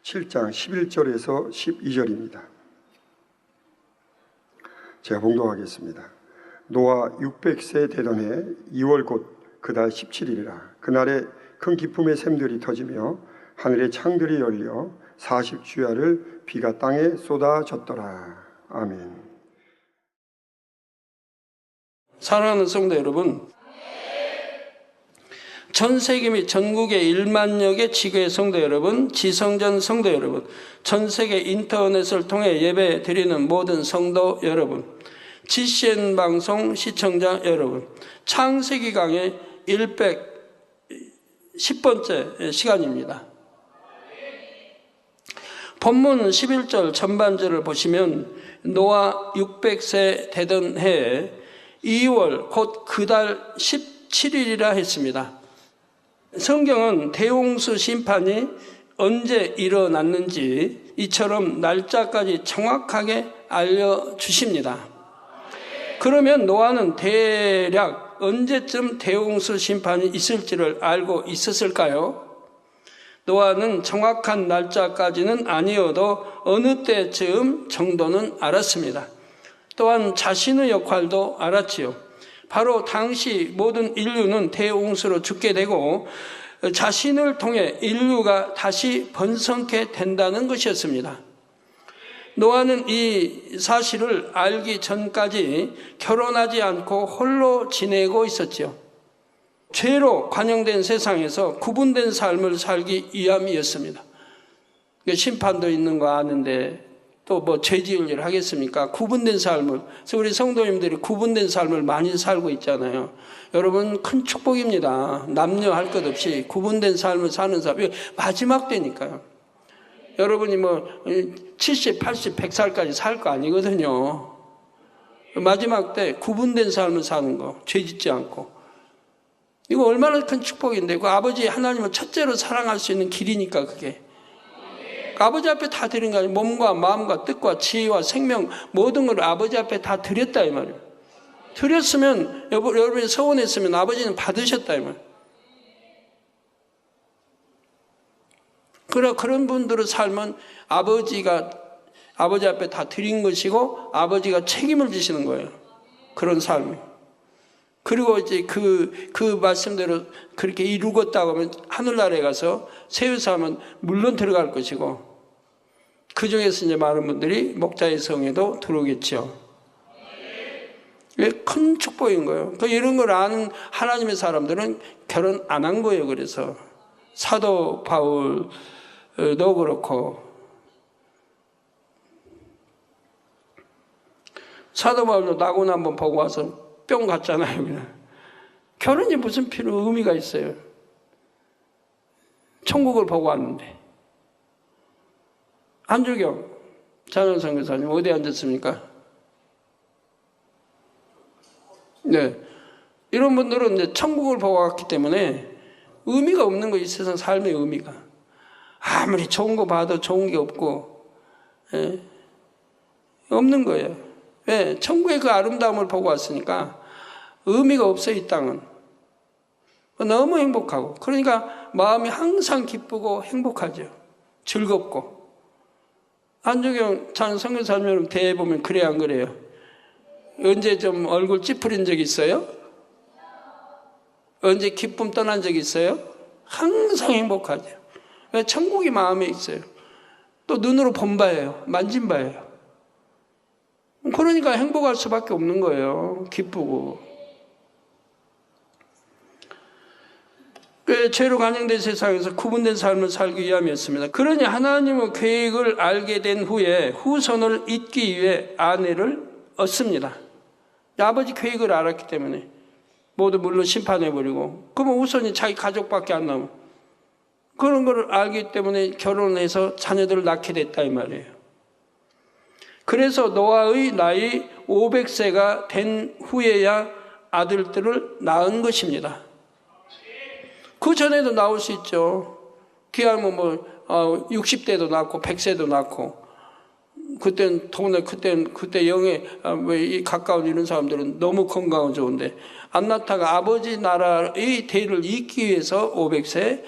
7장 11절에서 12절입니다. 제가 봉독하겠습니다. 노아 600세 되던 해 2월 곧 그달 17일이라. 그날에 큰 기쁨의 샘들이 터지며 하늘의 창들이 열려 40주야를 비가 땅에 쏟아졌더라. 아멘. 사랑하는 성도 여러분, 전 세계 및 전국의 1만여 개 지교의 성도 여러분, 지성전 성도 여러분, 전 세계 인터넷을 통해 예배 드리는 모든 성도 여러분, GCN 방송 시청자 여러분, 창세기 강의 110번째 시간입니다. 본문 11절 전반절을 보시면 노아 600세 되던 해에 2월 곧 그달 17일이라 했습니다. 성경은 대홍수 심판이 언제 일어났는지 이처럼 날짜까지 정확하게 알려주십니다. 그러면 노아는 대략 언제쯤 대홍수 심판이 있을지를 알고 있었을까요? 노아는 정확한 날짜까지는 아니어도 어느 때쯤 정도는 알았습니다. 또한 자신의 역할도 알았지요. 바로 당시 모든 인류는 대홍수로 죽게 되고 자신을 통해 인류가 다시 번성케 된다는 것이었습니다. 노아는 이 사실을 알기 전까지 결혼하지 않고 홀로 지내고 있었지요. 죄로 관영된 세상에서 구분된 삶을 살기 위함이었습니다. 심판도 있는 거 아는데 또 뭐 죄 지을 일 하겠습니까? 구분된 삶을. 그래서 우리 성도님들이 구분된 삶을 많이 살고 있잖아요. 여러분 큰 축복입니다. 남녀 할 것 없이 구분된 삶을 사는 사람. 마지막 때니까요. 여러분이 뭐 70, 80, 100살까지 살 거 아니거든요. 마지막 때 구분된 삶을 사는 거. 죄 짓지 않고. 이거 얼마나 큰 축복인데 그 아버지 하나님을 첫째로 사랑할 수 있는 길이니까 그게. 아버지 앞에 다 드린 거 아니에요. 몸과 마음과 뜻과 지혜와 생명 모든 걸 아버지 앞에 다 드렸다 이 말이에요. 드렸으면 여러분이 서운했으면 아버지는 받으셨다 이 말이에요. 그런 분들의 삶은 아버지 앞에 다 드린 것이고 아버지가 책임을 지시는 거예요. 그런 삶이. 그리고 이제 그 말씀대로 그렇게 이루었다고 하면 하늘나라에 가서 세우사하면 물론 들어갈 것이고 그 중에서 이제 많은 분들이 목자의 성에도 들어오겠죠. 큰 축복인 거예요. 이런 걸 아는 하나님의 사람들은 결혼 안 한 거예요. 그래서 사도 바울도 그렇고 사도 바울도 낙원 한번 보고 와서 뿅 갔잖아요. 그냥. 결혼이 무슨 필요 의미가 있어요. 천국을 보고 왔는데. 한주경 장현성 교사님 어디 앉았습니까? 네, 이런 분들은 이제 천국을 보고 왔기 때문에 의미가 없는 거예요. 이 세상 삶의 의미가. 아무리 좋은 거 봐도 좋은 게 없고 없는 거예요. 왜? 천국의 그 아름다움을 보고 왔으니까 의미가 없어요. 이 땅은. 너무 행복하고 그러니까 마음이 항상 기쁘고 행복하죠. 즐겁고. 한주경 전 선교사님 여러분 대회 보면 그래 안 그래요? 언제 좀 얼굴 찌푸린 적 있어요? 언제 기쁨 떠난 적 있어요? 항상 행복하죠. 왜? 천국이 마음에 있어요. 또 눈으로 본 바예요. 만진 바예요. 그러니까 행복할 수밖에 없는 거예요. 기쁘고. 죄로 관영된 세상에서 구분된 삶을 살기 위함이었습니다. 그러니 하나님의 계획을 알게 된 후에 후손을 잇기 위해 아내를 얻습니다. 아버지 계획을 알았기 때문에 모두 물론 심판해버리고 그러면 후손이 자기 가족밖에 안 남아. 그런 걸 알기 때문에 결혼해서 자녀들을 낳게 됐다 이 말이에요. 그래서 노아의 나이 500세가 된 후에야 아들들을 낳은 것입니다. 그 전에도 나올 수 있죠. 기하면 60대도 낳고 100세도 낳고 그때 영에 가까운 이런 사람들은 너무 건강은 좋은데 안 낳다가 아버지 나라의 대를 잇기 위해서 500세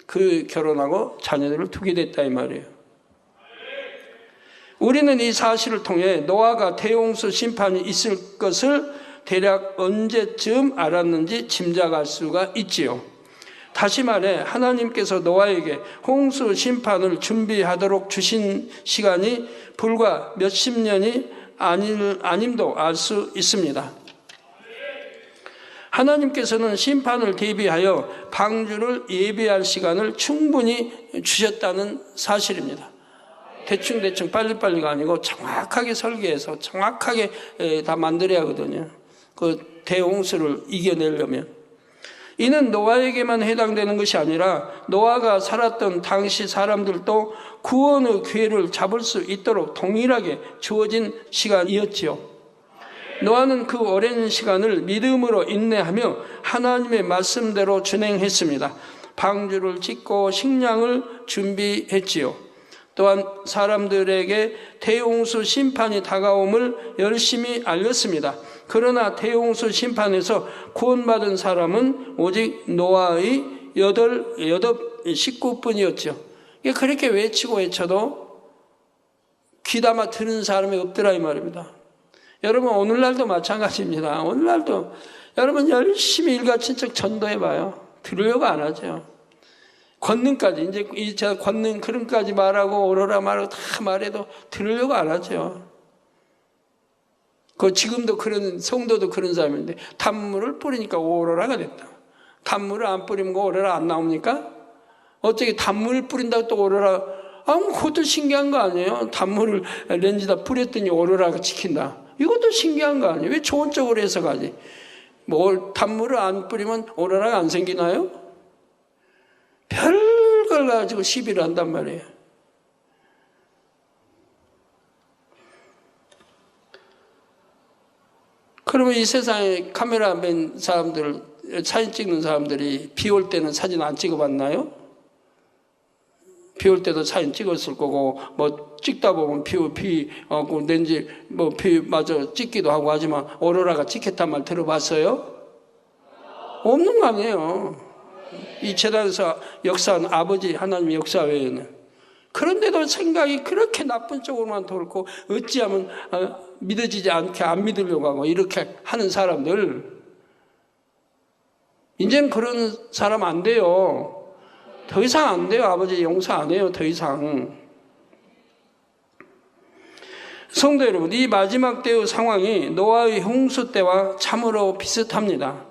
그 결혼하고 자녀들을 두게 됐다 이 말이에요. 우리는 이 사실을 통해 노아가 대홍수 심판이 있을 것을 대략 언제쯤 알았는지 짐작할 수가 있지요. 다시 말해 하나님께서 노아에게 홍수 심판을 준비하도록 주신 시간이 불과 몇십 년이 아님도 알 수 있습니다. 하나님께서는 심판을 대비하여 방주를 예비할 시간을 충분히 주셨다는 사실입니다. 대충 빨리빨리가 아니고 정확하게 설계해서 정확하게 다 만들어야 하거든요. 그 대홍수를 이겨내려면. 이는 노아에게만 해당되는 것이 아니라 노아가 살았던 당시 사람들도 구원의 기회를 잡을 수 있도록 동일하게 주어진 시간이었지요. 노아는 그 오랜 시간을 믿음으로 인내하며 하나님의 말씀대로 준행했습니다. 방주를 짓고 식량을 준비했지요. 또한 사람들에게 대홍수 심판이 다가옴을 열심히 알렸습니다. 그러나 대홍수 심판에서 구원받은 사람은 오직 노아의 8 식구뿐이었죠. 그렇게 외치고 외쳐도 귀담아 듣는 사람이 없더라 이 말입니다. 여러분 오늘날도 마찬가지입니다. 오늘날도 여러분 열심히 일가친척 전도해봐요. 들으려고 안 하죠. 권능까지 이제 제가 권능 그런까지 말하고 오로라 말하고 다 말해도 들으려고 안 하죠. 그 지금도 그런 성도도 그런 사람인데 단물을 뿌리니까 오로라가 됐다. 단물을 안 뿌리면 오로라 안 나옵니까? 어떻게 단물을 뿌린다고 또 오로라? 그것도 신기한 거 아니에요? 단물을 렌즈다 뿌렸더니 오로라가 지킨다. 이것도 신기한 거 아니에요? 왜 좋은 쪽으로 해석하지? 단물을 안 뿌리면 오로라가 안 생기나요? 별걸 가지고 시비를 한단 말이에요. 그러면 이 세상에 카메라맨 사람들, 사진 찍는 사람들이 비 올 때는 사진 안 찍어봤나요? 비 올 때도 사진 찍었을 거고, 찍다 보면 렌즈, 마저 찍기도 하고 하지만, 오로라가 찍혔단 말 들어봤어요? 없는 거 아니에요. 이 재단에서 역사한 아버지 하나님의 역사 외에는. 그런데도 생각이 그렇게 나쁜 쪽으로만 돌고, 어찌하면 믿어지지 않게 안 믿으려고 하고, 이렇게 하는 사람들. 이제는 그런 사람 안 돼요. 더 이상 안 돼요. 아버지 용서 안 해요. 더 이상. 성도 여러분, 이 마지막 때의 상황이 노아의 홍수 때와 참으로 비슷합니다.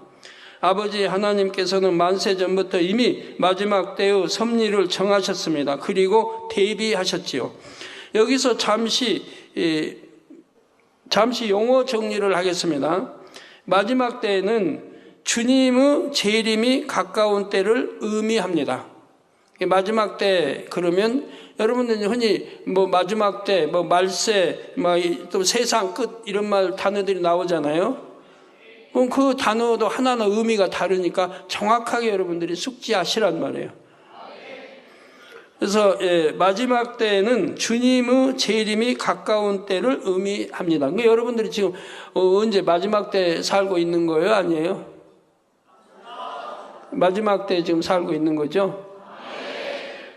아버지 하나님께서는 만세 전부터 이미 마지막 때의 섭리를 정하셨습니다. 그리고 대비하셨지요. 여기서 잠시 용어 정리를 하겠습니다. 마지막 때에는 주님의 재림이 가까운 때를 의미합니다. 마지막 때 그러면 여러분들 흔히 마지막 때 말세 또 세상 끝 이런 말 단어들이 나오잖아요. 그럼 그 단어도 하나하나 의미가 다르니까 정확하게 여러분들이 숙지하시란 말이에요. 그래서 마지막 때에는 주님의 재림이 가까운 때를 의미합니다. 그러니까 여러분들이 지금 언제 마지막 때 살고 있는 거예요? 아니에요? 마지막 때 지금 살고 있는 거죠?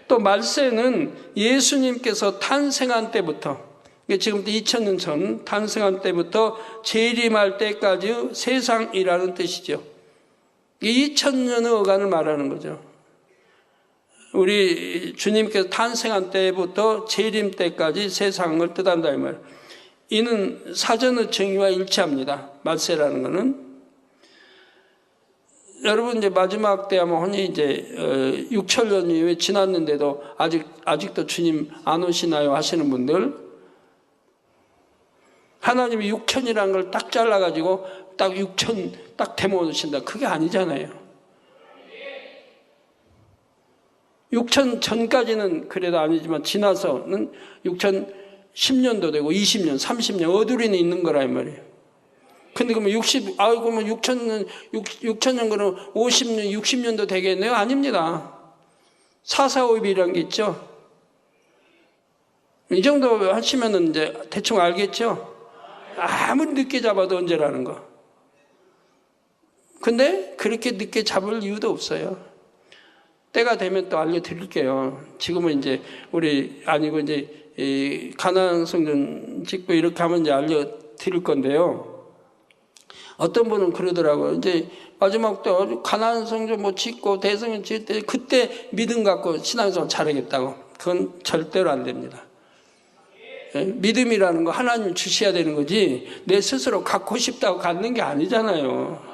또 말세는 예수님께서 탄생한 때부터, 지금부터 2000년 전 탄생한 때부터 재림할 때까지 세상이라는 뜻이죠. 2000년의 어간을 말하는 거죠. 우리 주님께서 탄생한 때부터 재림 때까지 세상을 뜻한다 이 말. 이는 사전의 정의와 일치합니다. 말세라는 것은. 여러분 이제 마지막 때 하면 흔히 이제 6천년이 왜 지났는데도 아직도 주님 안 오시나요 하시는 분들, 하나님이 6천이라는 걸 딱 잘라가지고 딱 6천 딱 대모 놓으신다. 그게 아니잖아요. 6천 전까지는 그래도 아니지만 지나서는 6천 10년도 되고 20년, 30년 어두리는 있는 거라 이 말이에요. 근데 그러면 그러면 6천년 그러면 50년, 60년도 되겠네요? 아닙니다. 445일이라는 게 있죠. 이 정도 하시면은 이제 대충 알겠죠? 아무리 늦게 잡아도 언제라는 거. 근데 그렇게 늦게 잡을 이유도 없어요. 때가 되면 또 알려드릴게요. 지금은 이제 우리 아니고 이제 이 가나안 성전 짓고 이렇게 하면 이제 알려드릴 건데요. 어떤 분은 그러더라고요. 이제 마지막 때 가나안 성전 뭐 짓고 대성전 짓을 때 그때 믿음 갖고 신앙생활 잘하겠다고. 그건 절대로 안 됩니다. 믿음이라는 거 하나님 주셔야 되는 거지 내 스스로 갖고 싶다고 갖는 게 아니잖아요.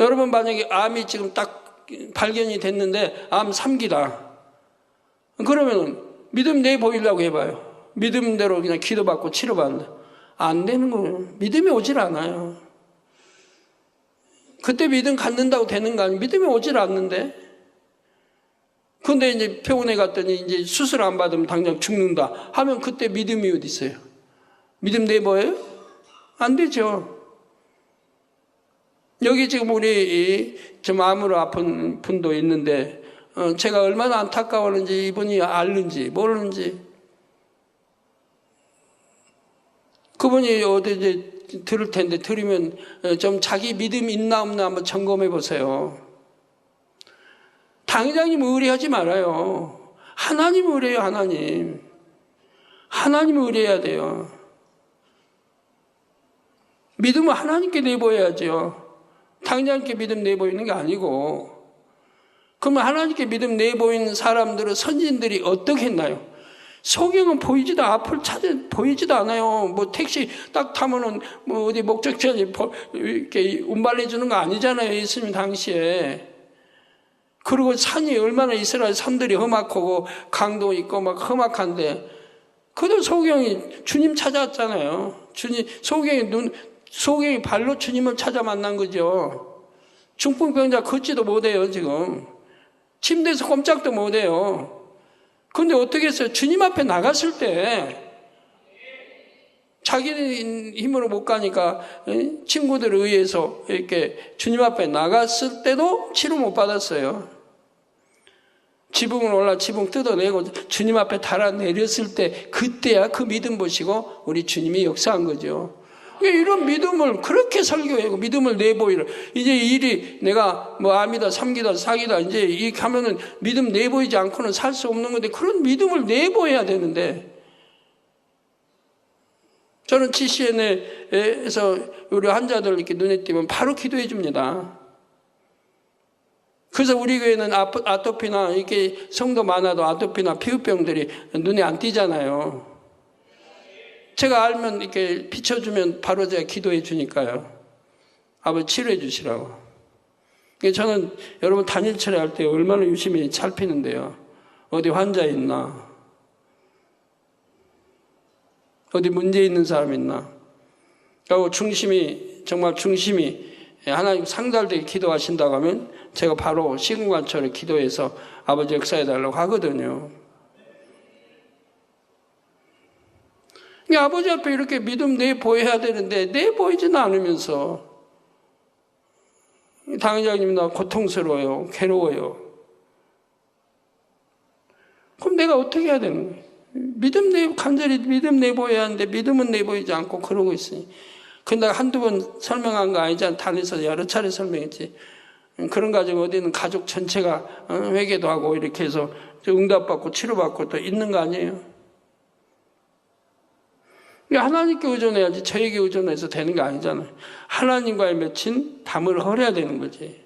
여러분 만약에 암이 지금 딱 발견이 됐는데 암 3기다. 그러면 믿음 내보이려고 해봐요. 믿음대로 그냥 기도받고 치료받는다. 안 되는 거예요. 믿음이 오질 않아요. 그때 믿음 갖는다고 되는 거 아니에요. 믿음이 오질 않는데. 근데 이제 병원에 갔더니 이제 수술 안 받으면 당장 죽는다 하면 그때 믿음이 어디 있어요? 믿음 내보여요? 안 되죠. 여기 지금 우리 좀 암으로 아픈 분도 있는데 제가 얼마나 안타까웠는지 이분이 알는지 모르는지 그분이 어디 이제 들을 텐데 들으면 좀 자기 믿음 있나 없나 한번 점검해 보세요. 당장님 의뢰하지 말아요. 하나님 의뢰해요. 하나님 의뢰해야 돼요. 믿음은 하나님께 내보여야죠. 당장께 믿음 내보이는 게 아니고. 그러면 하나님께 믿음 내보이는 사람들은 선진들이 어떻게 했나요? 소경은 보이지도 앞을 보이지도 않아요. 뭐 택시 딱 타면은 뭐 어디 목적지에 이렇게 운반해 주는 거 아니잖아요. 예수님 당시에. 그리고 산이 얼마나 이스라엘 산들이 험악하고 강도 있고 막 험악한데 그래도 소경이 주님 찾아왔잖아요. 소경이 발로 주님을 찾아 만난 거죠. 중풍병자 걷지도 못해요 지금. 침대에서 꼼짝도 못해요. 그런데 어떻게 했어요? 주님 앞에 나갔을 때 자기 힘으로 못 가니까 친구들에 의해서 이렇게 주님 앞에 나갔을 때도 치료 못 받았어요. 지붕을 올라 지붕 뜯어내고 주님 앞에 달아내렸을 때 그때야 그 믿음 보시고 우리 주님이 역사한 거죠. 이런 믿음을 그렇게 설교하고 믿음을 내보이라. 이제 일이 내가 뭐 암이다 3기다 4기다 이제 이렇게 하면은 믿음 내보이지 않고는 살 수 없는 건데 그런 믿음을 내보여야 되는데 저는 GCN에서 우리 환자들 이렇게 눈에 띄면 바로 기도해 줍니다. 그래서 우리 교회는 아토피나 이렇게 성도 많아도 아토피나 피부병들이 눈에 안 띄잖아요. 제가 알면 이렇게 비춰주면 바로 제가 기도해 주니까요. 아버지 치료해 주시라고. 저는 여러분 단일 처리할 때 얼마나 유심히 살피는데요. 어디 환자 있나? 어디 문제 있는 사람 있나? 그리고 정말 중심이 하나님 상달되게 기도하신다고 하면 제가 바로 시금관처럼 기도해서 아버지 역사해달라고 하거든요. 아버지 앞에 이렇게 믿음 내보여야 되는데 내보이지는 않으면서 당회장님 나 고통스러워요. 괴로워요. 그럼 내가 어떻게 해야 되는 거예요? 간절히 믿음 내보여야 하는데 믿음은 내보이지 않고 그러고 있으니. 근데 한두 번 설명한 거 아니잖아. 단에서 여러 차례 설명했지. 그런 가정 어디는 가족 전체가 회개도 하고 이렇게 해서 응답받고 치료받고 또 있는 거 아니에요? 하나님께 의존해야지 저에게 의존해서 되는 게 아니잖아요. 하나님과의 맺힌 담을 헐어야 되는 거지.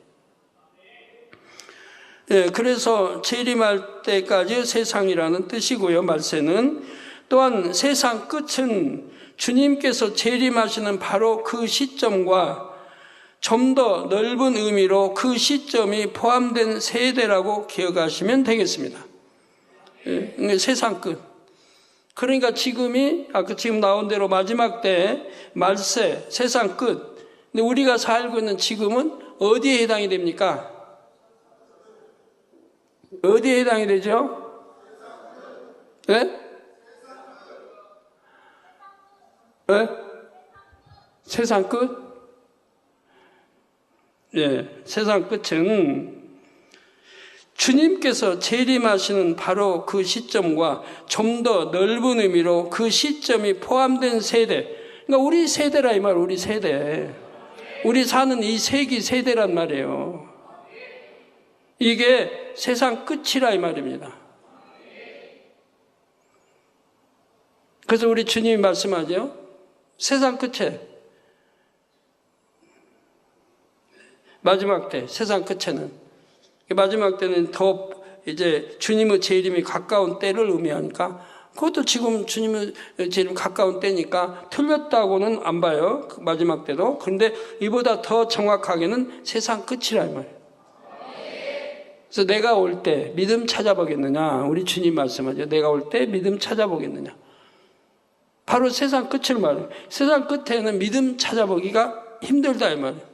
그래서 재림할 때까지 세상이라는 뜻이고요. 말세는 또한 세상 끝은 주님께서 재림하시는 바로 그 시점과 좀 더 넓은 의미로 그 시점이 포함된 세대라고 기억하시면 되겠습니다. 세상 끝. 그러니까 지금이 아까 지금 나온 대로 마지막 때 말세 세상 끝. 근데 우리가 살고 있는 지금은 어디에 해당이 됩니까? 어디에 해당이 되죠? 네? 네? 세상 끝? 예, 세상 끝은 주님께서 재림하시는 바로 그 시점과 좀 더 넓은 의미로 그 시점이 포함된 세대. 그러니까 우리 세대라 이 말, 우리 세대. 우리 사는 이 세기 세대란 말이에요. 이게 세상 끝이라 이 말입니다. 그래서 우리 주님이 말씀하죠. 세상 끝에, 마지막 때, 세상 끝에는, 마지막 때는 더 이제 주님의 재림이 가까운 때를 의미하니까, 그것도 지금 주님의 재림 가까운 때니까 틀렸다고는 안 봐요. 마지막 때도. 그런데 이보다 더 정확하게는 세상 끝이라 이 말이에요. 그래서 내가 올 때 믿음 찾아보겠느냐. 우리 주님 말씀하죠. 내가 올 때 믿음 찾아보겠느냐. 바로 세상 끝을 말해요. 세상 끝에는 믿음 찾아보기가 힘들다 이 말이에요.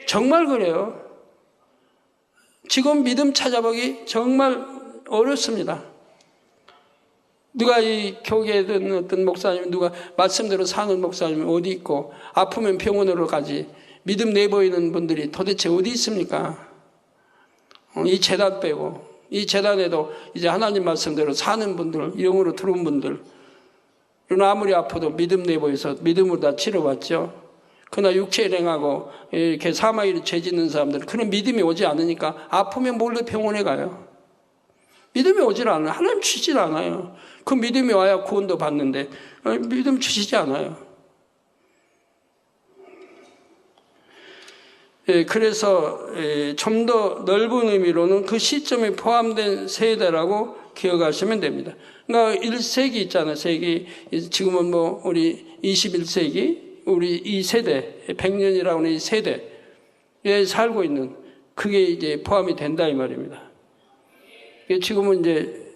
정말 그래요. 지금 믿음 찾아보기 정말 어렵습니다. 누가 이 교계든 어떤 목사님, 누가 말씀대로 사는 목사님 어디 있고, 아프면 병원으로 가지, 믿음 내보이는 분들이 도대체 어디 있습니까? 이 재단 빼고, 이 재단에도 이제 하나님 말씀대로 사는 분들, 영으로 들어온 분들, 그러나 아무리 아파도 믿음 내보여서 믿음으로 다 치료받죠. 그러나 육체 일행하고 이렇게 사마이로 죄 짓는 사람들, 그런 믿음이 오지 않으니까 아프면 몰래 병원에 가요. 믿음이 오질 않아요. 하나님 주시질 않아요. 그 믿음이 와야 구원도 받는데 믿음 주시지 않아요. 그래서 좀 더 넓은 의미로는 그 시점에 포함된 세대라고 기억하시면 됩니다. 그러니까 1세기 있잖아요. 세기. 지금은 뭐 우리 21세기, 우리 이 세대, 100년이라고 하는 이 세대에 살고 있는, 그게 이제 포함이 된다 이 말입니다. 지금은 이제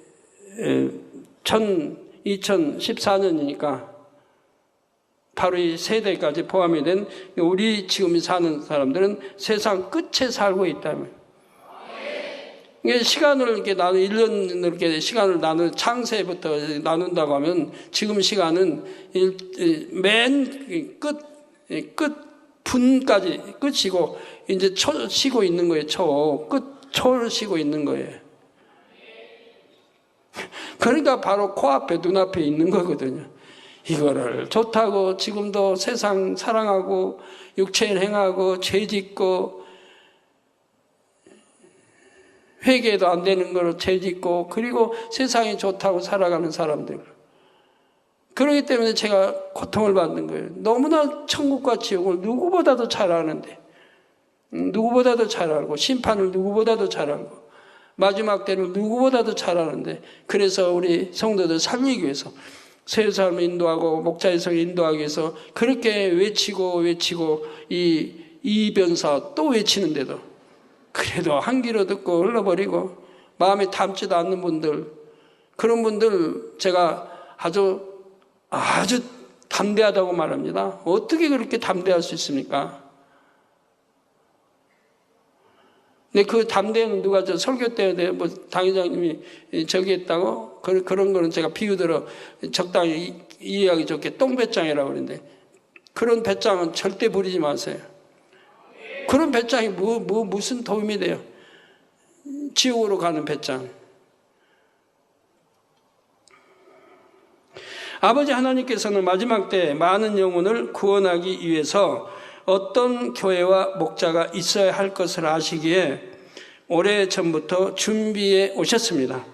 2014년이니까 바로 이 세대까지 포함이 된 우리 지금 사는 사람들은 세상 끝에 살고 있다면, 이게 시간을 이렇게 1년 이렇게 시간을 창세부터 나눈다고 하면 지금 시간은 맨 끝 분까지 끝이고, 이제 초 쉬고 있는 거예요. 초를 쉬고 있는 거예요. 그러니까 바로 코앞에 눈앞에 있는 거거든요. 이거를 좋다고 지금도 세상 사랑하고 육체를 행하고 죄 짓고 회개도 안 되는 거로 죄 짓고, 그리고 세상이 좋다고 살아가는 사람들, 그렇기 때문에 제가 고통을 받는 거예요. 너무나 천국과 지옥을 누구보다도 잘 아는데, 누구보다도 잘 알고, 심판을 누구보다도 잘 알고, 마지막 때를 누구보다도 잘 아는데, 그래서 우리 성도들 살리기 위해서, 새 삶을 인도하고 목자의 성을 인도하기 위해서 그렇게 외치고 이 변사 또 외치는데도 그래도 한 귀로 듣고 흘러버리고 마음에 담지도 않는 분들, 그런 분들 제가 아주 담대하다고 말합니다. 어떻게 그렇게 담대할 수 있습니까? 근데 그 담대는 누가 설교 때 뭐 당회장님이 저기 했다고? 그런 거는 제가 비유대로 적당히 이해하기 좋게 똥배짱이라고 그러는데, 그런 배짱은 절대 부리지 마세요. 그런 배짱이 무슨 도움이 돼요? 지옥으로 가는 배짱. 아버지 하나님께서는 마지막 때 많은 영혼을 구원하기 위해서 어떤 교회와 목자가 있어야 할 것을 아시기에 오래전부터 준비해 오셨습니다.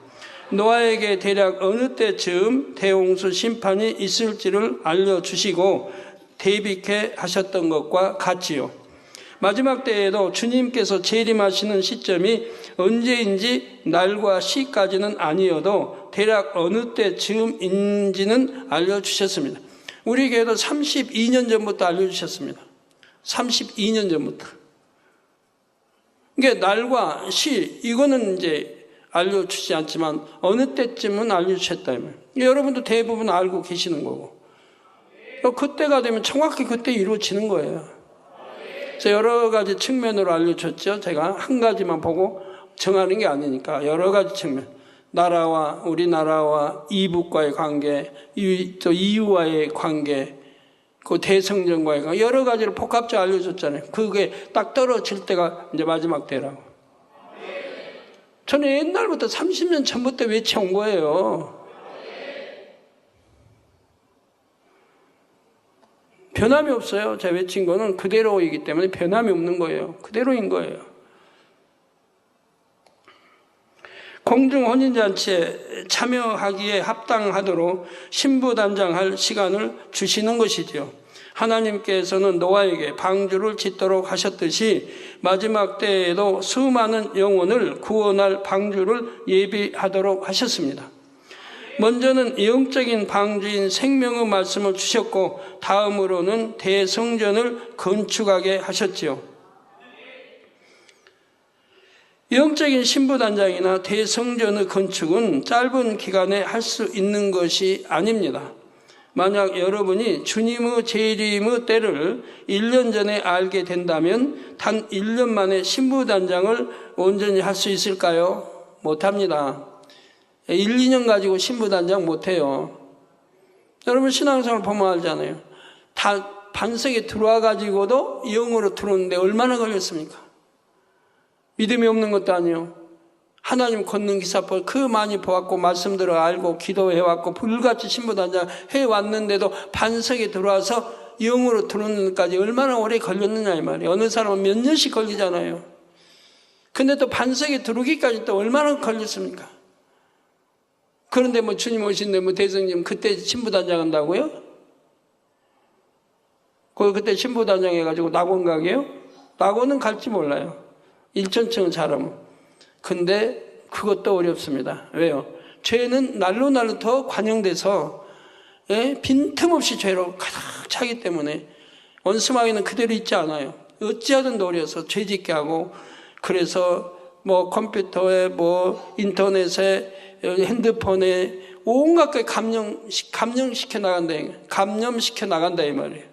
노아에게 대략 어느 때쯤 대홍수 심판이 있을지를 알려주시고 대비케 하셨던 것과 같지요. 마지막 때에도 주님께서 재림하시는 시점이 언제인지 날과 시까지는 아니어도 대략 어느 때쯤인지는 알려주셨습니다. 우리 교회도 32년 전부터 알려주셨습니다. 32년 전부터. 그러니까 날과 시, 이거는 이제 알려주지 않지만 어느 때쯤은 알려주셨다. 여러분도 대부분 알고 계시는 거고. 그때가 되면 정확히 그때 이루어지는 거예요. 그래서 여러 가지 측면으로 알려줬죠. 제가 한 가지만 보고 정하는 게 아니니까 여러 가지 측면. 나라와 우리나라와 이북과의 관계, 또 EU와의 관계, 그 대성전과의 관계, 여러 가지를 복합적으로 알려줬잖아요. 그게 딱 떨어질 때가 이제 마지막 때라고. 저는 옛날부터 30년 전부터 외쳐온 거예요. 변함이 없어요. 제가 외친 거는 그대로이기 때문에 변함이 없는 거예요. 그대로인 거예요. 공중 혼인잔치에 참여하기에 합당하도록 신부단장할 시간을 주시는 것이지요. 하나님께서는 노아에게 방주를 짓도록 하셨듯이 마지막 때에도 수많은 영혼을 구원할 방주를 예비하도록 하셨습니다. 먼저는 영적인 방주인 생명의 말씀을 주셨고 다음으로는 대성전을 건축하게 하셨지요. 영적인 신부단장이나 대성전의 건축은 짧은 기간에 할 수 있는 것이 아닙니다. 만약 여러분이 주님의 재림의 때를 1년 전에 알게 된다면 단 1년 만에 신부단장을 온전히 할 수 있을까요? 못합니다. 1, 2년 가지고 신부단장 못해요. 여러분 신앙생활 보면 알잖아요. 다 반석에 들어와 가지고도 영으로 들어오는데 얼마나 걸렸습니까? 믿음이 없는 것도 아니에요. 하나님 걷는 기사법 그 많이 보았고 말씀 들어 알고 기도해왔고 불같이 신부단장 해왔는데도 반석에 들어와서 영으로 들어오는 데까지 얼마나 오래 걸렸느냐 이 말이에요. 어느 사람은 몇 년씩 걸리잖아요. 근데 또 반석에 들어오기까지 또 얼마나 걸렸습니까? 그런데 뭐 주님 오신데 뭐 대성님 그때 신부단장 한다고요? 그때 신부단장 해가지고 낙원 가게요? 낙원은 갈지 몰라요. 1천층은 잘하면. 근데 그것도 어렵습니다. 왜요? 죄는 날로 날로 더 관영돼서 빈틈없이 죄로 가득 차기 때문에 원수마귀는 그대로 있지 않아요. 어찌하든 노려서 죄짓게 하고 그래서 뭐 컴퓨터에 뭐 인터넷에 핸드폰에 온갖 게 감염시켜 나간다. 감염시켜 나간다 이 말이에요.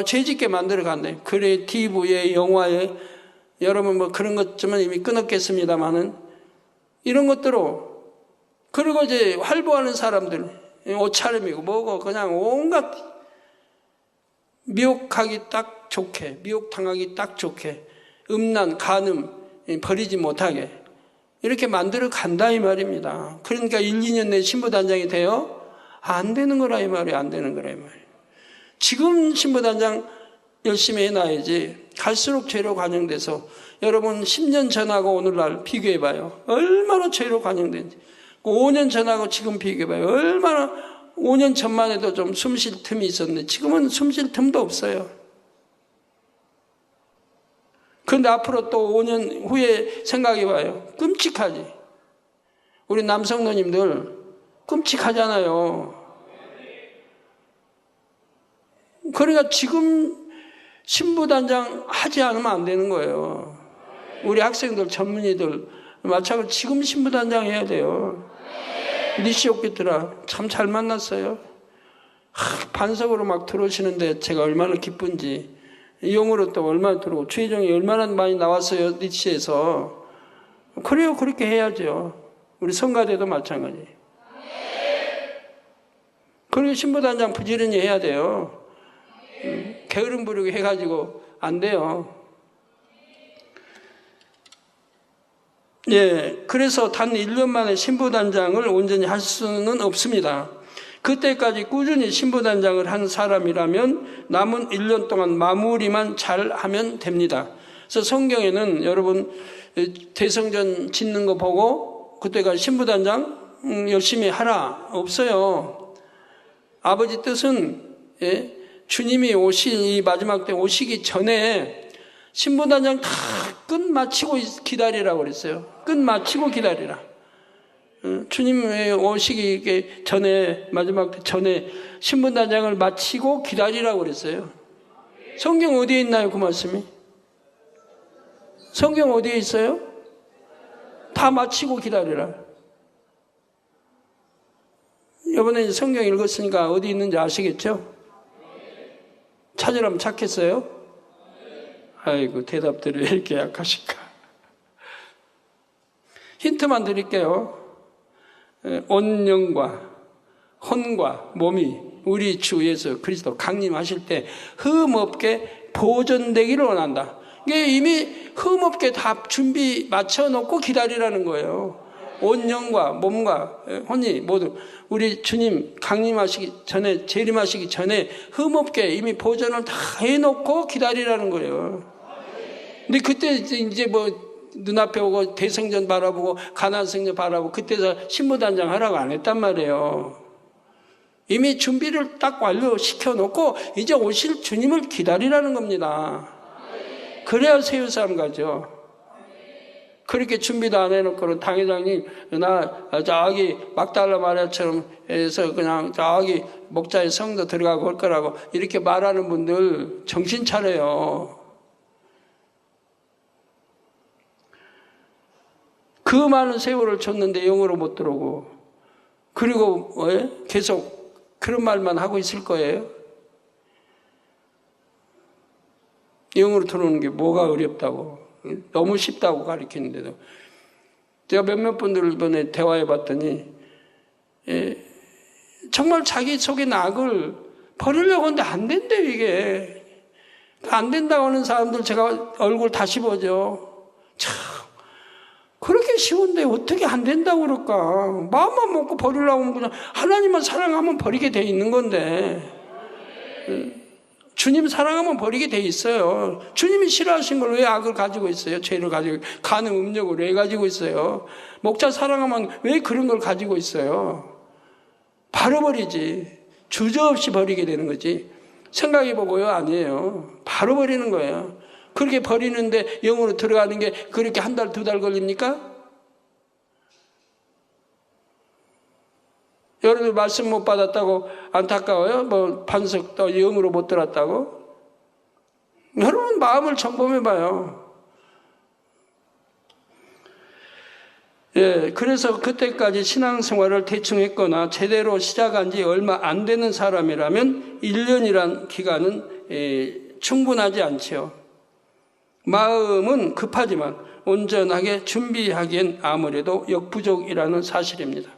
죄짓게 만들어 간다. 그래 TV에 영화에 여러분 뭐 그런 것쯤은 이미 끊었겠습니다만은 이런 것들로 그리고 이제 활보하는 사람들 옷차림이고 뭐고 그냥 온갖 미혹하기 딱 좋게 미혹당하기 딱 좋게 음란 간음 버리지 못하게 이렇게 만들어 간다 이 말입니다. 그러니까 1, 2년 내에 신부단장이 돼요? 안 되는 거라 이 말이에요. 안 되는 거라 이 말이에요. 지금 신부단장 열심히 해놔야지 갈수록 죄로 관영돼서 여러분 10년 전하고 오늘날 비교해봐요. 얼마나 죄로 관영된지. 5년 전하고 지금 비교해봐요. 얼마나 5년 전만 해도 좀 숨 쉴 틈이 있었는데 지금은 숨 쉴 틈도 없어요. 그런데 앞으로 또 5년 후에 생각해봐요. 끔찍하지. 우리 남성노님들 끔찍하잖아요. 그러니까 지금 신부단장 하지 않으면 안 되는 거예요. 우리 학생들, 전문의들 마찬가지로 지금 신부단장 해야 돼요. 니시 옥기들아 참 잘 만났어요. 반석으로 막 들어오시는데 제가 얼마나 기쁜지 영으로 또 얼마나 들어오고 주의종이 얼마나 많이 나왔어요. 니시에서. 그래요. 그렇게 해야죠. 우리 성가대도 마찬가지. 그리고 신부단장 부지런히 해야 돼요. 게으름 부리고 해가지고 안 돼요. 예, 그래서 단 1년 만에 신부단장을 온전히 할 수는 없습니다. 그때까지 꾸준히 신부단장을 한 사람이라면 남은 1년 동안 마무리만 잘 하면 됩니다. 그래서 성경에는 여러분 대성전 짓는 거 보고 그때가 신부단장 열심히 하라 없어요. 아버지 뜻은 주님이 이 마지막 때 오시기 전에 신부단장 다 끝마치고 기다리라고 그랬어요. 끝마치고 기다리라. 주님 오시기 전에 마지막 때 전에 신부단장을 마치고 기다리라고 그랬어요. 성경 어디에 있나요? 그 말씀이? 성경 어디에 있어요? 다 마치고 기다리라. 이번에 성경 읽었으니까 어디 있는지 아시겠죠? 찾으라면 찾겠어요? 아이고 대답들이 왜 이렇게 약하실까? 힌트만 드릴게요. 온영과 혼과 몸이 우리 주 예수 그리스도 강림하실 때 흠없게 보존되기를 원한다. 이게 이미 흠없게 다 준비 맞춰놓고 기다리라는 거예요. 온영과 몸과 혼이 모두 우리 주님 강림하시기 전에 재림하시기 전에 흠없게 이미 보존을 다 해놓고 기다리라는 거예요. 근데 그때 이제 뭐 눈앞에 오고 대성전 바라보고 가나안 성전 바라보고 그때서 신부단장 하라고 안 했단 말이에요. 이미 준비를 딱 완료시켜 놓고 이제 오실 주님을 기다리라는 겁니다. 그래야 새 예루살렘 가죠. 그렇게 준비도 안 해놓고는 당회장님 나 저기 막달라 마리아처럼 해서 그냥 저기 목자의 성도 들어가고 올 거라고 이렇게 말하는 분들 정신 차려요. 그 많은 세월을 줬는데 영으로 못 들어오고 그리고 계속 그런 말만 하고 있을 거예요. 영으로 들어오는 게 뭐가 어렵다고 너무 쉽다고 가르치는데도 제가 몇몇 분들 이번에 대화해 봤더니 정말 자기 속의 낙을 버리려고 하는데 안 된대요. 이게 안 된다고 하는 사람들 제가 얼굴 다시 보죠. 참 그렇게 쉬운데 어떻게 안 된다고 그럴까. 마음만 먹고 버리려고 하면 그냥 하나님만 사랑하면 버리게 돼 있는 건데 주님 사랑하면 버리게 돼 있어요. 주님이 싫어하신 걸 왜 악을 가지고 있어요? 죄를 가지고 간음 음력을 왜 가지고 있어요? 목자 사랑하면 왜 그런 걸 가지고 있어요? 바로 버리지. 주저없이 버리게 되는 거지. 생각해보고요 아니에요. 바로 버리는 거예요. 그렇게 버리는데 영으로 들어가는 게 그렇게 한 달, 두 달 걸립니까? 여러분 말씀 못 받았다고 안타까워요? 뭐 반석 또 영으로 못 들었다고? 여러분 마음을 점검해봐요. 그래서 그때까지 신앙생활을 대충 했거나 제대로 시작한 지 얼마 안 되는 사람이라면 1년이란 기간은 충분하지 않지요. 마음은 급하지만 온전하게 준비하기엔 아무래도 역부족이라는 사실입니다.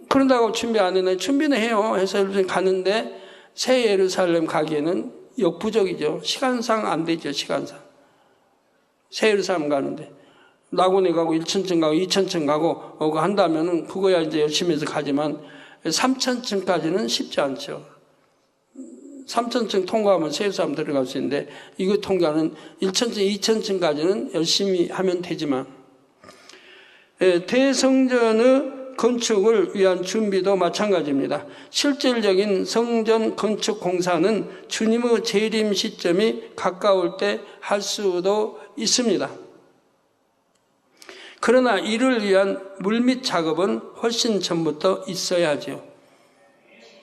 그런다고 준비 안 했나요? 준비는 해요. 해서 가는데 새 예루살렘 가기에는 역부족이죠. 시간상 안 되죠. 시간상. 새 예루살렘 가는데 낙원에 가고 1천층 가고 2천층 가고 한다면은 그거야 이제 열심히 해서 가지만 3천층까지는 쉽지 않죠. 3천층 통과하면 새 예루살렘 들어갈 수 있는데 이거 통과는 1천층, 2천층까지는 열심히 하면 되지만 대성전의 건축을 위한 준비도 마찬가지입니다. 실질적인 성전 건축 공사는 주님의 재림 시점이 가까울 때 할 수도 있습니다. 그러나 이를 위한 물밑 작업은 훨씬 전부터 있어야 하죠.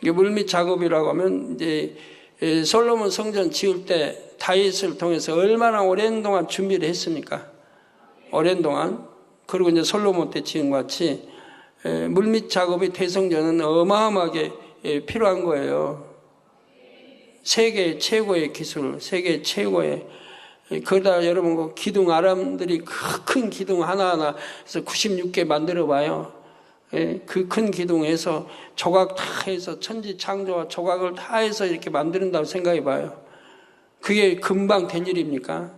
이게 물밑 작업이라고 하면 이제 솔로몬 성전 지을 때 다윗을 통해서 얼마나 오랜 동안 준비를 했습니까? 오랜 동안. 그리고 이제 솔로몬 때 지은 것 같이 물밑 작업이 대성전은 어마어마하게 필요한 거예요. 세계 최고의 기술, 세계 최고의 그러다 여러분 그 기둥 아람들이 큰 기둥 하나하나 해서 96개 만들어 봐요. 그 큰 기둥에서 조각 다 해서 천지 창조와 조각을 다 해서 이렇게 만든다고 생각해 봐요. 그게 금방 될 일입니까?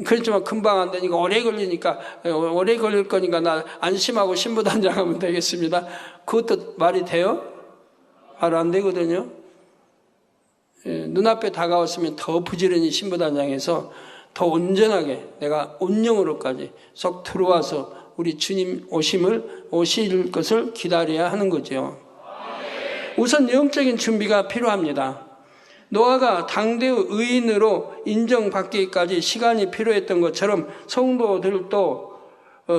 그렇지만 금방 안 되니까 오래 걸릴 거니까 나 안심하고 신부단장하면 되겠습니다. 그것도 말이 돼요? 말 안 되거든요. 눈앞에 다가왔으면 더 부지런히 신부단장해서 더 온전하게 내가 온영으로까지 쏙 들어와서 우리 주님 오실 것을 기다려야 하는 거죠. 우선 영적인 준비가 필요합니다. 노아가 당대의 의인으로 인정받기까지 시간이 필요했던 것처럼 성도들도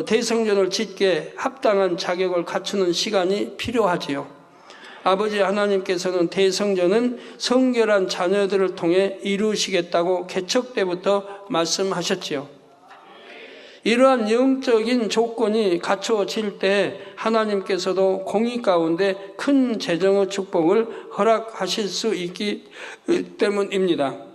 대성전을 짓게 합당한 자격을 갖추는 시간이 필요하지요. 아버지 하나님께서는 대성전은 성결한 자녀들을 통해 이루시겠다고 개척 때부터 말씀하셨지요. 이러한 영적인 조건이 갖추어질 때 하나님께서도 공의 가운데 큰 재정의 축복을 허락하실 수 있기 때문입니다.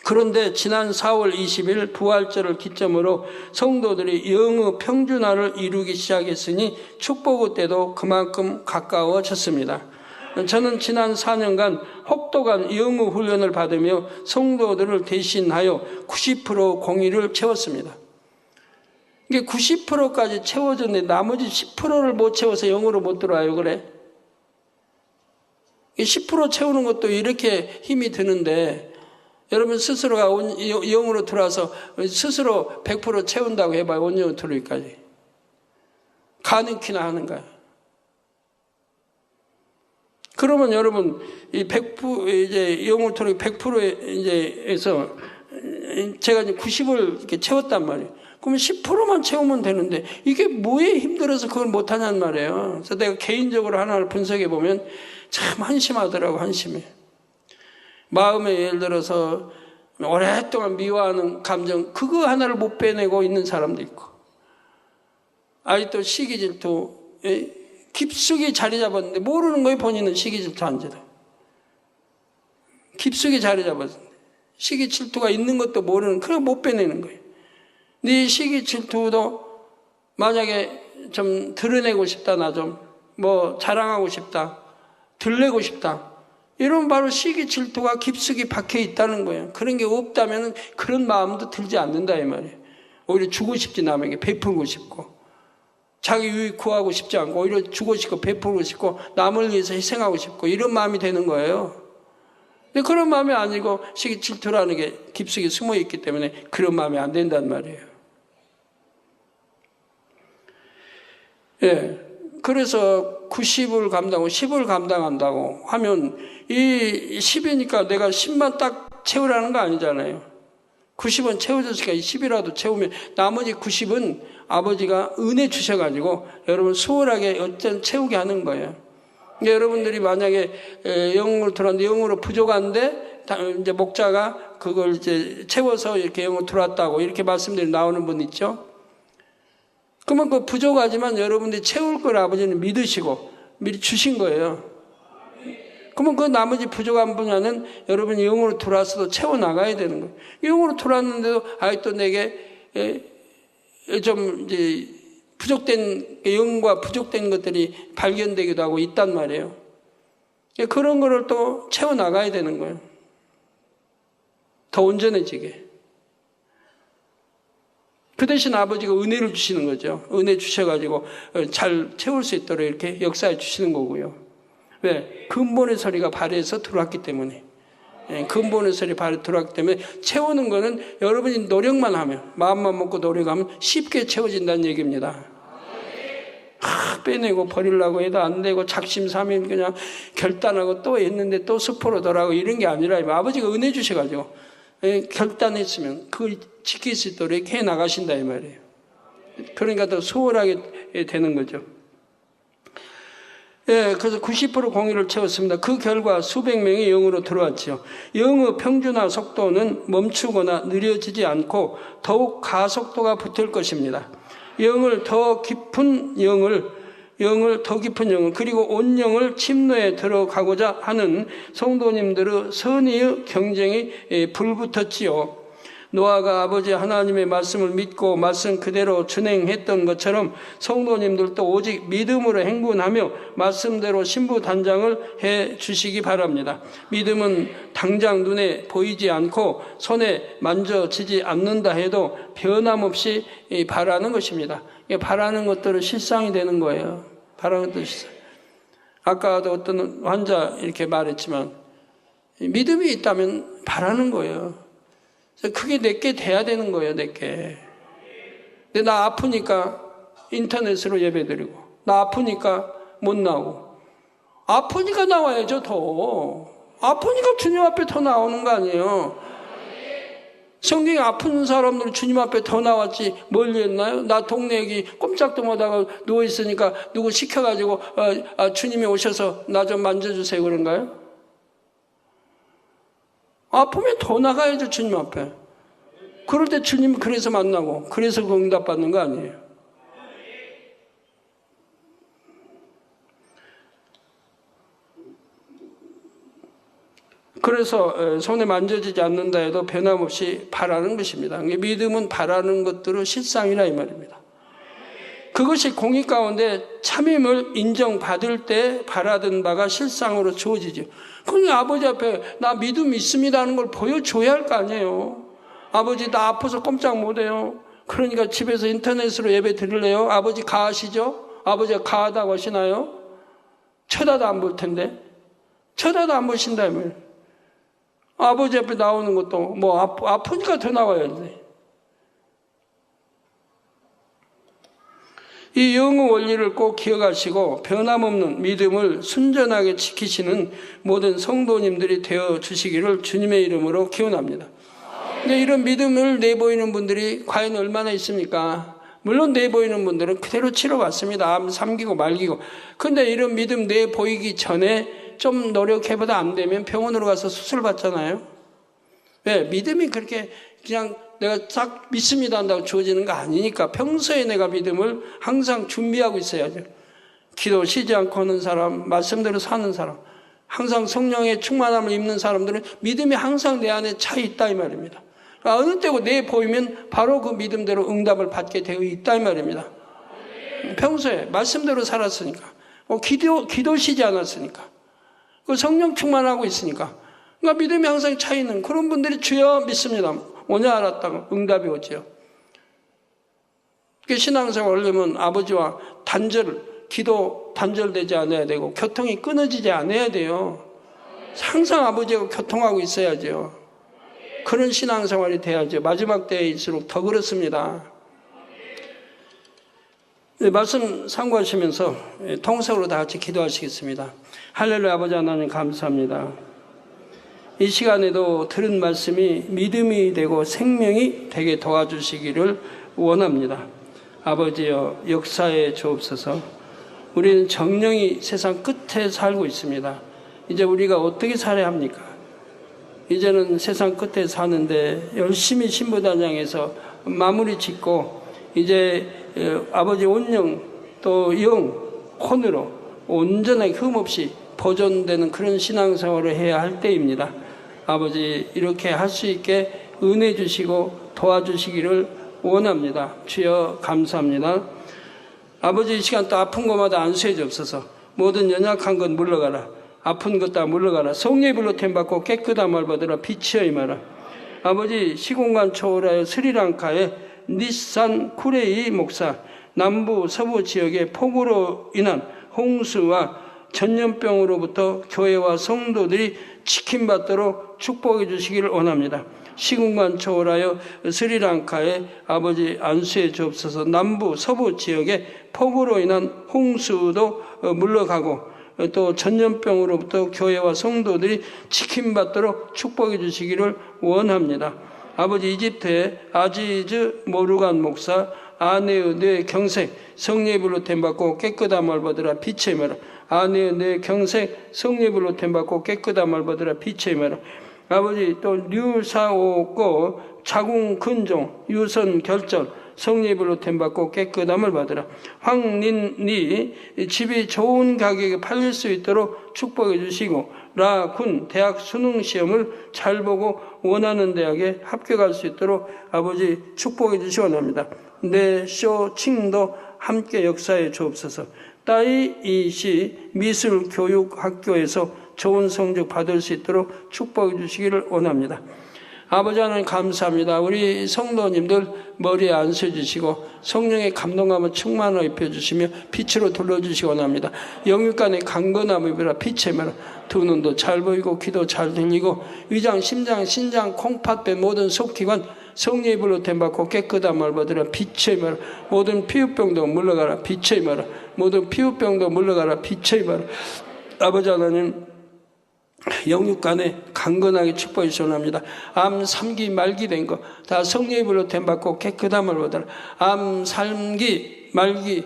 그런데 지난 4월 20일 부활절을 기점으로 성도들이 영의 평준화를 이루기 시작했으니 축복의 때도 그만큼 가까워졌습니다. 저는 지난 4년간 혹독한 영의 훈련을 받으며 성도들을 대신하여 90% 공의를 채웠습니다. 이게 90%까지 채워졌는데 나머지 10%를 못 채워서 영으로 못 들어와요. 그래? 10% 채우는 것도 이렇게 힘이 드는데 여러분 스스로가 영으로 들어와서 스스로 100% 채운다고 해봐요. 온영으로 들어오기까지. 가능키나 하는 거야. 그러면 여러분 이 100% 이제 영으로 들어오기 100%에 이제에서 제가 이제 90을 이렇게 채웠단 말이에요. 그러면 10%만 채우면 되는데 이게 뭐에 힘들어서 그걸 못하냔 말이에요. 그래서 내가 개인적으로 하나를 분석해 보면 참 한심하더라고. 한심해. 마음에 예를 들어서 오랫동안 미워하는 감정 그거 하나를 못 빼내고 있는 사람도 있고 아직도 시기 질투 깊숙이 자리 잡았는데 모르는 거예요. 본인은 시기 질투 한지도 깊숙이 자리 잡았는데 시기 질투가 있는 것도 모르는 그래 못 빼내는 거예요. 네 시기 질투도 만약에 좀 드러내고 싶다 나 좀 뭐 자랑하고 싶다 들내고 싶다 이런 바로 시기 질투가 깊숙이 박혀 있다는 거예요. 그런 게 없다면 그런 마음도 들지 않는다 이 말이에요. 오히려 주고 싶지 남에게 베풀고 싶고 자기 유익 구하고 싶지 않고 오히려 주고 싶고 베풀고 싶고 남을 위해서 희생하고 싶고 이런 마음이 되는 거예요. 근데 그런 마음이 아니고 시기 질투라는 게 깊숙이 숨어 있기 때문에 그런 마음이 안 된단 말이에요. 예. 그래서 90을 감당하고 10을 감당한다고 하면 이 10이니까 내가 10만 딱 채우라는 거 아니잖아요. 90은 채워졌으니까 이 10이라도 채우면 나머지 90은 아버지가 은혜 주셔가지고 여러분 수월하게 어쨌든 채우게 하는 거예요. 그러니까 여러분들이 만약에 영으로 들어왔는데 영으로 부족한데 이제 목자가 그걸 이제 채워서 이렇게 영으로 들어왔다고 이렇게 말씀들이 나오는 분 있죠. 그러면 그 부족하지만 여러분들이 채울 걸 아버지는 믿으시고 미리 주신 거예요. 그러면 그 나머지 부족한 분야는 여러분이 영으로 들어와서도 채워나가야 되는 거예요. 영으로 들어왔는데도 아직도 내게 좀 이제 부족된, 영과 부족된 것들이 발견되기도 하고 있단 말이에요. 그런 거를 또 채워나가야 되는 거예요. 더 온전해지게. 그 대신 아버지가 은혜를 주시는 거죠. 은혜 주셔가지고 잘 채울 수 있도록 이렇게 역사해 주시는 거고요. 왜? 근본의 소리가 발에서 들어왔기 때문에. 근본의 소리 발에 들어왔기 때문에 채우는 거는 여러분이 노력만 하면, 마음만 먹고 노력하면 쉽게 채워진다는 얘기입니다. 빼내고 버리려고 해도 안 되고 작심삼일 그냥 결단하고 또 했는데 또 수포로 돌아가고 이런 게 아니라 아버지가 은혜 주셔가지고 결단했으면 그걸 지킬 수 있도록 해 나가신다 이 말이에요. 그러니까 더 수월하게 되는 거죠. 예, 그래서 90% 공의를 채웠습니다. 그 결과 수백 명이 영으로 들어왔죠. 영의 평준화 속도는 멈추거나 느려지지 않고 더욱 가속도가 붙을 것입니다. 영을 더 깊은 영을 그리고 온 영을 침노에 들어가고자 하는 성도님들의 선의의 경쟁이 불붙었지요. 노아가 아버지 하나님의 말씀을 믿고 말씀 그대로 준행했던 것처럼 성도님들도 오직 믿음으로 행군하며 말씀대로 신부단장을 해 주시기 바랍니다. 믿음은 당장 눈에 보이지 않고 손에 만져지지 않는다 해도 변함없이 바라는 것입니다. 바라는 것들은 실상이 되는 거예요. 바라는 것도 실상. 아까도 어떤 환자 이렇게 말했지만 믿음이 있다면 바라는 거예요. 그게 내게 돼야 되는 거예요, 내게. 근데 나 아프니까 인터넷으로 예배드리고, 나 아프니까 못 나오고, 아프니까 나와야죠, 더. 아프니까 주님 앞에 더 나오는 거 아니에요. 성경에 아픈 사람들 주님 앞에 더 나왔지 멀리 했나요? 나 동네 여기 꼼짝도 못하고 누워있으니까 누구 시켜가지고 주님이 오셔서 나 좀 만져주세요 그런가요? 아프면 더 나가야죠 주님 앞에. 그럴 때 주님 그래서 만나고 그래서 응답받는 거 아니에요. 그래서 손에 만져지지 않는다 해도 변함없이 바라는 것입니다. 믿음은 바라는 것들의 실상이라 이 말입니다. 그것이 공의 가운데 참임을 인정받을 때 바라던 바가 실상으로 주어지죠. 그러니 아버지 앞에 나 믿음 있습니다 하는 걸 보여줘야 할 거 아니에요. 아버지 나 아파서 꼼짝 못해요. 그러니까 집에서 인터넷으로 예배 드릴래요? 아버지 가하시죠? 아버지가 가하다고 하시나요? 쳐다도 안 볼 텐데. 쳐다도 안 보신다면 아버지 앞에 나오는 것도 뭐 아프니까 더 나와야지. 이 영의 원리를 꼭 기억하시고 변함없는 믿음을 순전하게 지키시는 모든 성도님들이 되어 주시기를 주님의 이름으로 기원합니다. 근데 이런 믿음을 내보이는 분들이 과연 얼마나 있습니까? 물론 내보이는 분들은 그대로 치러왔습니다. 암 삼기고 말기고. 근데 이런 믿음 내보이기 전에 좀 노력해보다 안 되면 병원으로 가서 수술 받잖아요. 왜? 믿음이 그렇게 그냥 내가 딱 믿습니다 한다고 주어지는 거 아니니까 평소에 내가 믿음을 항상 준비하고 있어야죠. 기도 쉬지 않고 하는 사람, 말씀대로 사는 사람, 항상 성령의 충만함을 입는 사람들은 믿음이 항상 내 안에 차 있다 이 말입니다. 그러니까 어느 때고 내 보이면 바로 그 믿음대로 응답을 받게 되어 있다 이 말입니다. 평소에 말씀대로 살았으니까, 기도 쉬지 않았으니까, 그 성령 충만하고 있으니까, 그러니까 믿음이 항상 차 있는 그런 분들이 주여 믿습니다. 오냐 알았다고 응답이 오죠. 신앙생활 하려면 아버지와 기도 단절되지 않아야 되고 교통이 끊어지지 않아야 돼요. 항상 아버지하고 교통하고 있어야죠. 그런 신앙생활이 돼야죠. 마지막 때일수록 더 그렇습니다. 말씀 참고하시면서 통성으로 다 같이 기도하시겠습니다. 할렐루야. 아버지 하나님 감사합니다. 이 시간에도 들은 말씀이 믿음이 되고 생명이 되게 도와주시기를 원합니다. 아버지여 역사에 주옵소서. 우리는 정령이 세상 끝에 살고 있습니다. 이제 우리가 어떻게 살아야 합니까? 이제는 세상 끝에 사는데 열심히 신부단장에서 마무리 짓고 이제 아버지 온영 또 영 혼으로 온전하게 흠없이 보존되는 그런 신앙생활을 해야 할 때입니다. 아버지 이렇게 할 수 있게 은혜 주시고 도와주시기를 원합니다. 주여 감사합니다. 아버지 이 시간 또 아픈 것마다 안수해 주옵소서. 모든 연약한 것 물러가라. 아픈 것 다 물러가라. 성령의 불로 템받고 깨끗함을 받으라. 빛이여 임하라. 아버지 시공간 초월하여 스리랑카의 니산 쿠레이 목사 남부 서부 지역의 폭우로 인한 홍수와 전염병으로부터 교회와 성도들이 지킴받도록 축복해 주시기를 원합니다. 시공간 초월하여 스리랑카의 아버지 안수해 주옵소서. 남부 서부 지역의 폭우로 인한 홍수도 물러가고 또 전염병으로부터 교회와 성도들이 지킴받도록 축복해 주시기를 원합니다. 아버지 이집트의 아지즈 모르간 목사 아내의 뇌 경색 성령의 불로 템받고 깨끗함을 받으라. 빛의 마라. 아내의 뇌 경색 성령의 불로 템받고 깨끗함을 받으라. 빛의 마라. 아버지 또 류사오고 자궁 근종 유선 결절 성령의 불로 템받고 깨끗함을 받으라. 황린이 집이 좋은 가격에 팔릴 수 있도록 축복해 주시고 라군 대학 수능 시험을 잘 보고 원하는 대학에 합격할 수 있도록 아버지 축복해 주시기 원합니다. 내 쇼칭도 함께 역사에 주옵소서. 따이 이시 미술교육학교에서 좋은 성적 받을 수 있도록 축복해 주시기를 원합니다. 아버지 하나님 감사합니다. 우리 성도님들 머리에 안수 주시고 성령의 감동함을 충만하게 입혀주시며 빛으로 둘러주시기 원합니다. 영육간의 강건함을 입으라. 빛의 마라. 두 눈도 잘 보이고 귀도 잘 들리고 위장, 심장, 신장, 콩팥배 모든 속기관 성령의 불로 템받고 깨끗함을 받으라. 빛의 마라. 모든 피부병도 물러가라. 빛의 마라. 모든 피부병도 물러가라. 빛의 마라. 아버지 하나님 영육간에 강건하게 축복해 주시옵나이다. 암 3기 말기 된 거 다 성령의 불로 템받고 깨끗함을 받아라. 암 3기 말기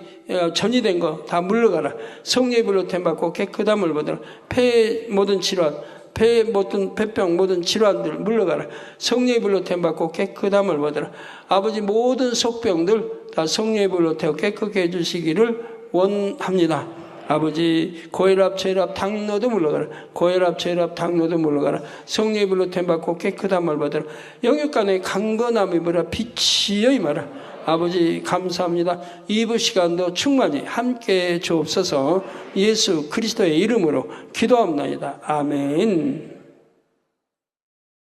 전이 된 거 다 물러가라. 성령의 불로 템받고 깨끗함을 받아라. 폐 모든 질환 폐 모든 폐병 모든 질환들 물러가라. 성령의 불로 템받고 깨끗함을 받아라. 아버지 모든 속병들 다 성령의 불로 태워 깨끗게 해주시기를 원합니다. 아버지 고혈압, 저혈압, 당뇨도 물러가라. 고혈압, 저혈압, 당뇨도 물러가라. 성령의 불로 템받고 깨끗함을 받아라. 영육간의 강건함 입으라. 빛이여 임하라. 아버지 감사합니다. 2부 시간도 충만히 함께 주옵소서. 예수 그리스도의 이름으로 기도합나이다. 아멘.